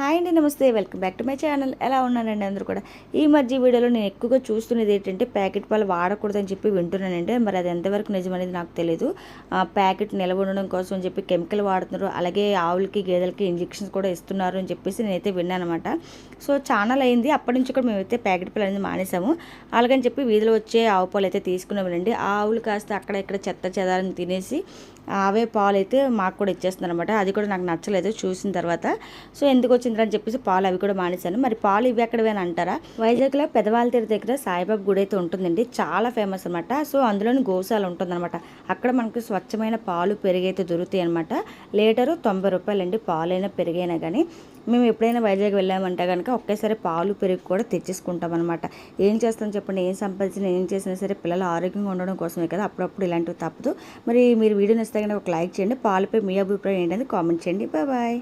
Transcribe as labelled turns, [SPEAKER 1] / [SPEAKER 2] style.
[SPEAKER 1] Hi అండి, నమస్తే. Welcome back to my channel. ఎలా ఉన్నానండి అందరూ కూడా? ఈ మధ్య వీడియోలో నేను ఎక్కువగా చూస్తున్నది ఏంటంటే ప్యాకెట్ పాలు వాడకూడదని చెప్పి వింటున్నానండి. మరి అది ఎంతవరకు నిజమనేది నాకు తెలియదు. ప్యాకెట్ నిల్వ ఉండడం కోసం అని చెప్పి కెమికల్ వాడుతున్నారు, అలాగే ఆవులకి గేదెలకి ఇంజెక్షన్స్ కూడా ఇస్తున్నారు అని చెప్పేసి నేనైతే విన్నాను అనమాట. సో ఛానల్ అయింది, అప్పటి నుంచి కూడా మేమైతే ప్యాకెట్ పాలు అనేది మానేసాము. అలాగని చెప్పి వీధిలో వచ్చే ఆవు పాలు అయితే తీసుకున్నామండి. ఆ ఆవులు కాస్త అక్కడ ఇక్కడ చెత్త చెదారం తినేసి అవే పాలు అయితే మాకు కూడా ఇచ్చేస్తుంది అనమాట. అది కూడా నాకు నచ్చలేదు చూసిన తర్వాత. సో ఎందుకు వచ్చిందని చెప్పేసి పాలు అవి కూడా మానేశాను. మరి పాలు ఇవి ఎక్కడవి అని అంటారా? వైజాగ్లో పెదవాళ్ళ తీరు దగ్గర సాయిబాబా గుడి అయితే ఉంటుందండి, చాలా ఫేమస్ అనమాట. సో అందులోని గోశాల ఉంటుందన్నమాట. అక్కడ మనకు స్వచ్ఛమైన పాలు పెరుగైతే దొరుకుతాయి అనమాట. లీటరు 90 రూపాయలండి, పాలైనా పెరిగైనా కానీ. మేము ఎప్పుడైనా వైజాగ్ వెళ్ళామంటే కనుక ఒకేసారి పాలు పెరుగు కూడా తెచ్చేసుకుంటాం అనమాట. ఏం చేస్తాం చెప్పండి, ఏం సంపాదించినా ఏం చేసినా సరే పిల్లలు ఆరోగ్యంగా ఉండడం కోసమే కదా, అప్పుడప్పుడు ఇలాంటివి తప్పదు. మరి మీరు వీడియోని ఇస్తే కనుక ఒక లైక్ చేయండి. పాలపై మీ అభిప్రాయం ఏంటని కామెంట్ చేయండి. బాయ్.